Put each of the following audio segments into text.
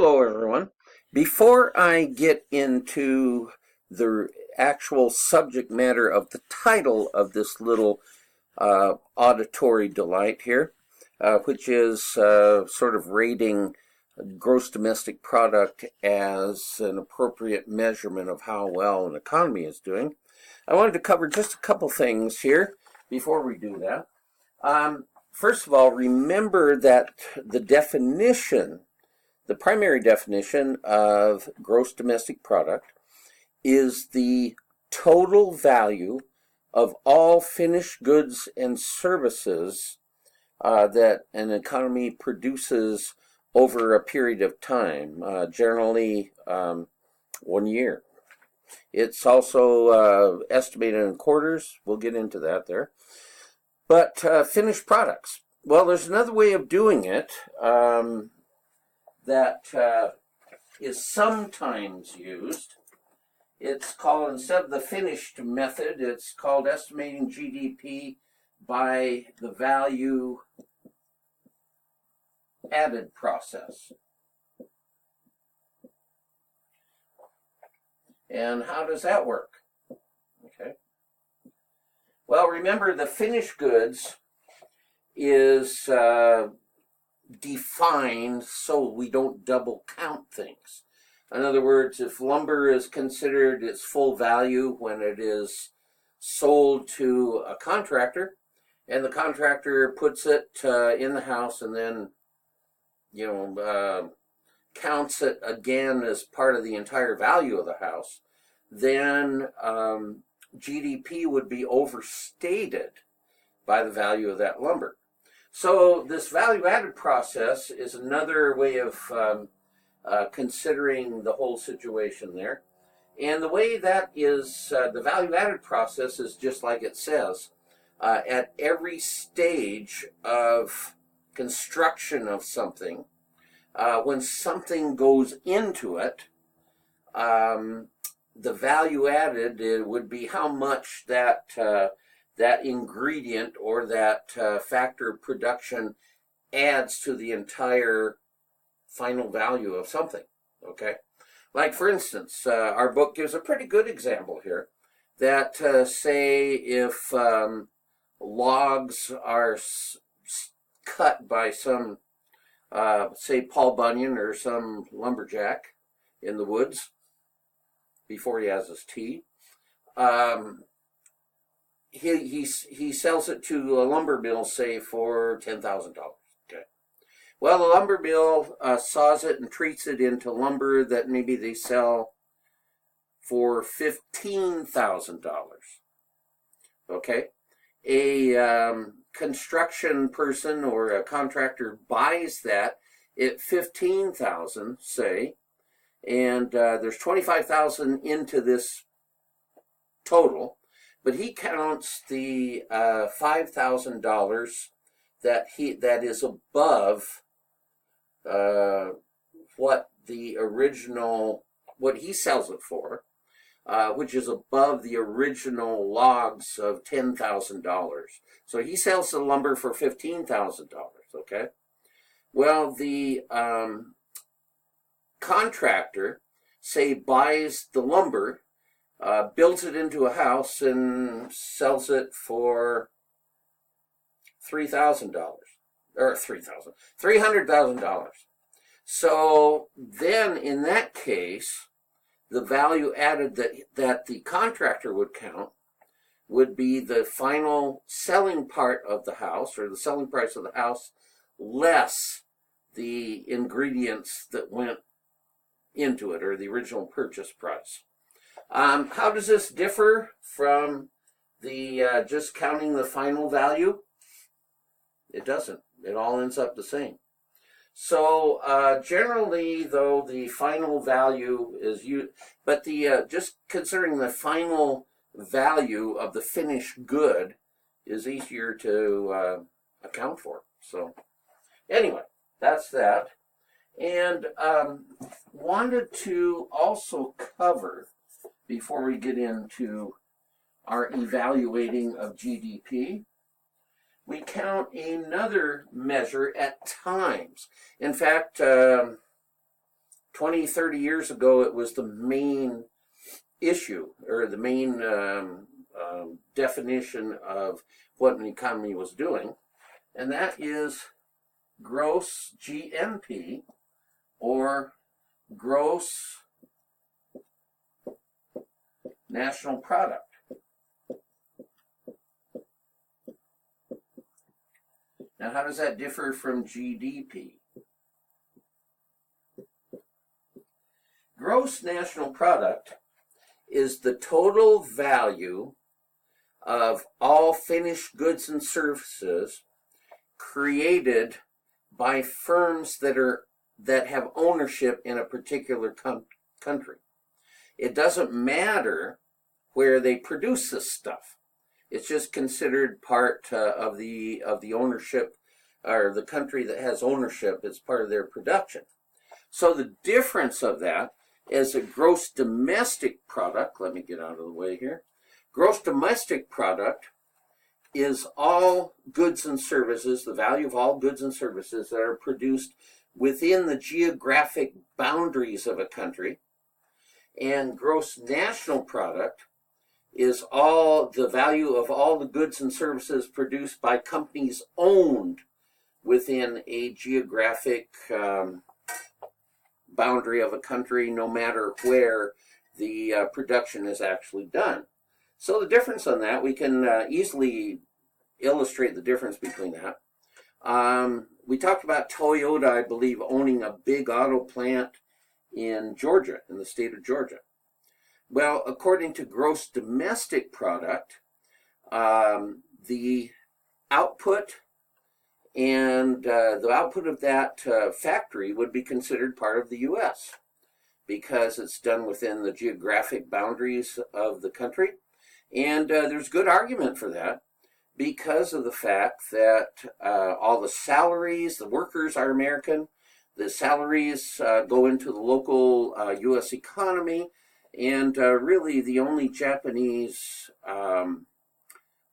Hello, everyone. Before I get into the actual subject matter of the title of this little auditory delight here, which is sort of rating gross domestic product as an appropriate measurement of how well an economy is doing, I wanted to cover just a couple things here before we do that. First of all, remember that the primary definition of gross domestic product is the total value of all finished goods and services that an economy produces over a period of time, generally 1 year. It's also estimated in quarters. We'll get into that there. But finished products. Well, there's another way of doing it that is sometimes used. It's called, instead of the finished method, it's called estimating GDP by the value added process. And how does that work? Okay. Well, remember, the finished goods is defined so we don't double count things. In other words, if lumber is considered its full value when it is sold to a contractor, and the contractor puts it in the house and then, counts it again as part of the entire value of the house, then GDP would be overstated by the value of that lumber. So this value-added process is another way of considering the whole situation there. And the way that is, the value-added process is just like it says. At every stage of construction of something, when something goes into it, the value added would be how much that ingredient or that factor of production adds to the entire final value of something. Okay, like for instance, our book gives a pretty good example here that say if logs are cut by some say Paul Bunyan or some lumberjack in the woods before he has his tea, he sells it to a lumber mill, say, for $10,000. Okay. Well, the lumber mill saws it and treats it into lumber that maybe they sell for $15,000. Okay. A construction person or a contractor buys that at $15,000, say, and there's $25,000 into this total, but he counts the $5,000 that is above what he sells it for, which is above the original logs of $10,000. So he sells the lumber for $15,000. Okay. Well, the contractor, say, buys the lumber, builds it into a house, and sells it for $3,000 or $300,000. So then, in that case, the value added that the contractor would count would be the final selling part of the house, or the selling price of the house, less the ingredients that went into it, or the original purchase price. How does this differ from the just counting the final value? It doesn't. It all ends up the same. So generally, though, the final value is but the just considering the final value of the finished good is easier to account for. So anyway, that's that. And wanted to also cover, before we get into our evaluating of GDP, we count another measure at times. In fact, 20, 30 years ago, it was the main issue, or the main definition of what an economy was doing, and that is gross GNP, or gross national product. Now, how does that differ from GDP? Gross national product is the total value of all finished goods and services created by firms that have ownership in a particular country. It doesn't matter where they produce this stuff. It's just considered part of the ownership, or the country that has ownership as part of their production. So the difference of that is a gross domestic product. Let me get out of the way here. Gross domestic product is all goods and services, the value of all goods and services that are produced within the geographic boundaries of a country. And gross national product is all the value of all the goods and services produced by companies owned within a geographic boundary of a country, no matter where the production is actually done. So the difference on that, we can easily illustrate the difference between that. We talked about Toyota, I believe, owning a big auto plant in Georgia, in the state of Georgia. Well, according to gross domestic product, the output and the output of that factory would be considered part of the U.S. because it's done within the geographic boundaries of the country. And there's good argument for that because of the fact that all the salaries, the workers are American, the salaries go into the local U.S. economy, and really the only Japanese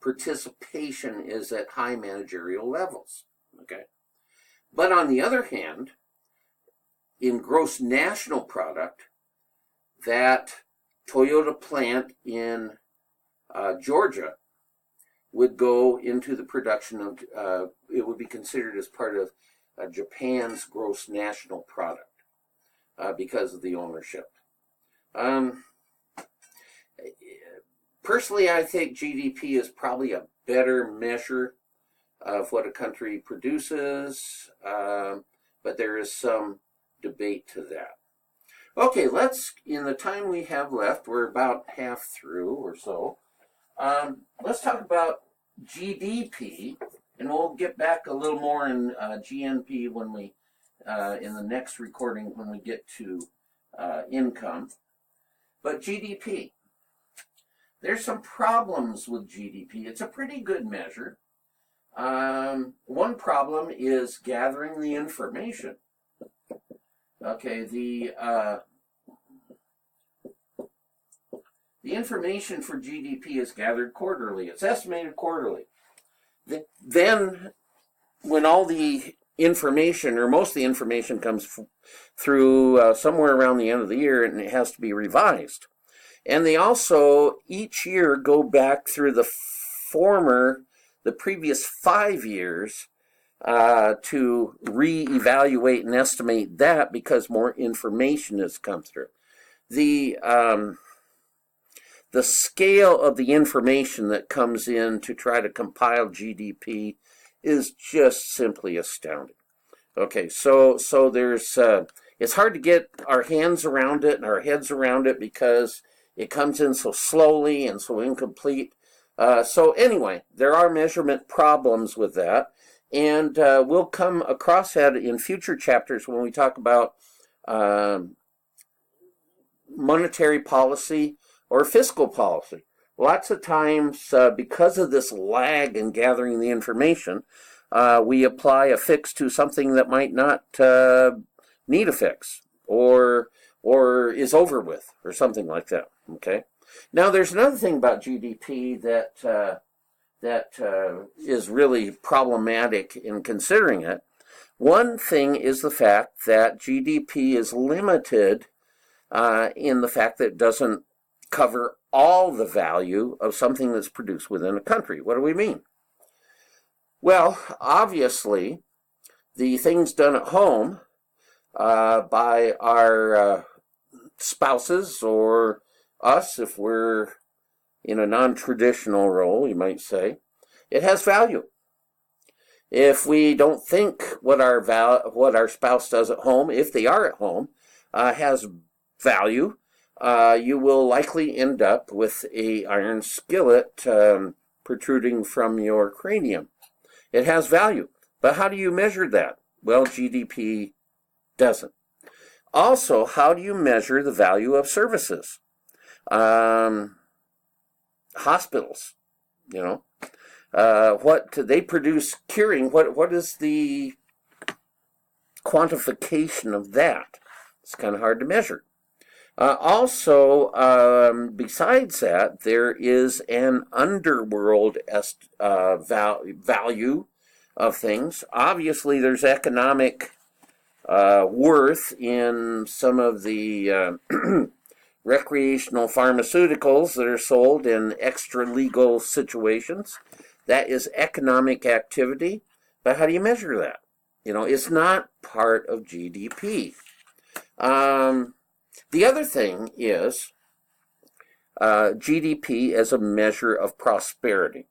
participation is at high managerial levels. Okay, but on the other hand, in gross national product, that Toyota plant in Georgia would go into the production of, it would be considered as part of Japan's gross national product because of the ownership. Personally, I think GDP is probably a better measure of what a country produces, but there is some debate to that. Okay, in the time we have left, we're about half through or so, let's talk about GDP, and we'll get back a little more in GNP when we, in the next recording when we get to income. But GDP, there's some problems with GDP. It's a pretty good measure. One problem is gathering the information. Okay, the information for GDP is gathered quarterly. It's estimated quarterly. Then, when all the information, or most of the information, comes through somewhere around the end of the year, and it has to be revised. And they also, each year, go back through the previous 5 years to reevaluate and estimate that because more information has come through. The scale of the information that comes in to try to compile GDP is just simply astounding. Okay, so there's it's hard to get our hands around it and our heads around it because it comes in so slowly and so incomplete. So anyway, there are measurement problems with that, and we'll come across that in future chapters when we talk about monetary policy or fiscal policy. Lots of times, because of this lag in gathering the information, we apply a fix to something that might not need a fix or is over with or something like that. Okay. Now, there's another thing about GDP that is really problematic in considering it. One thing is the fact that GDP is limited in the fact that it doesn't cover all the value of something that's produced within a country. What do we mean? Well, obviously, the things done at home by our spouses or us, if we're in a non-traditional role, you might say, it has value. If we don't think what our spouse does at home, if they are at home, has value, you will likely end up with a iron skillet protruding from your cranium. It has value. But how do you measure that? Well, GDP doesn't. Also, how do you measure the value of services? Hospitals, what they produce curing, what is the quantification of that? It's kind of hard to measure. Also, besides that, there is an underworld value of things. Obviously, there's economic worth in some of the recreational pharmaceuticals that are sold in extra-legal situations. That is economic activity. But how do you measure that? It's not part of GDP. The other thing is GDP as a measure of prosperity.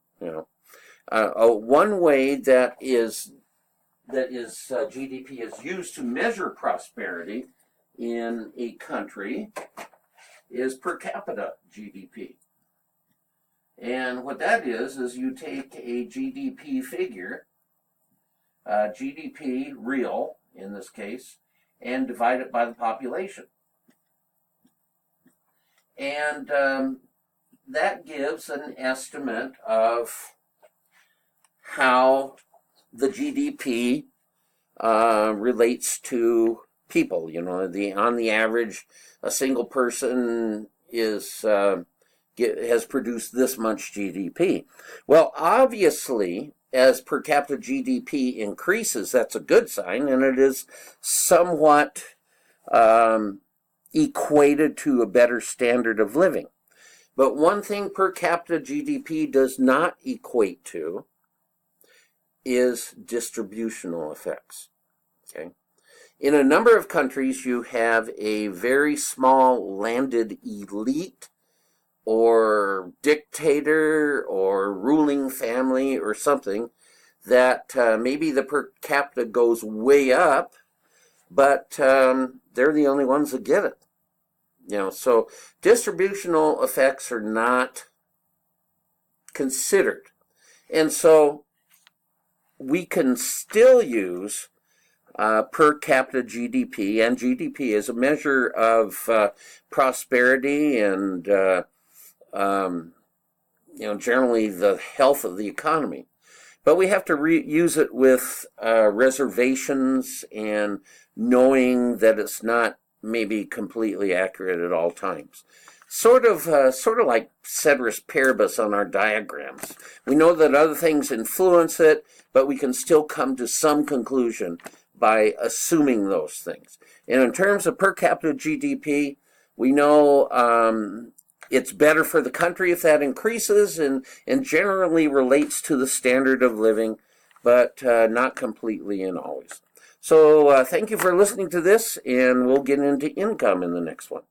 One way that GDP is used to measure prosperity in a country is per capita GDP. And what that is you take a GDP figure, GDP real in this case, and divide it by the population. And that gives an estimate of how the GDP relates to people. On the average, a single person has produced this much GDP. Well, obviously, as per capita GDP increases, that's a good sign, and it is somewhat equated to a better standard of living. But one thing per capita GDP does not equate to is distributional effects. Okay? In a number of countries, you have a very small landed elite or dictator or ruling family or something that maybe the per capita goes way up, but they're the only ones that get it. So distributional effects are not considered. And so we can still use per capita GDP and GDP as a measure of prosperity and generally the health of the economy. But we have to use it with reservations and knowing that it's not maybe completely accurate at all times. Sort of like ceteris paribus on our diagrams. We know that other things influence it, but we can still come to some conclusion by assuming those things. And in terms of per capita GDP, we know it's better for the country if that increases and generally relates to the standard of living, but not completely and always. So thank you for listening to this, and we'll get into income in the next one.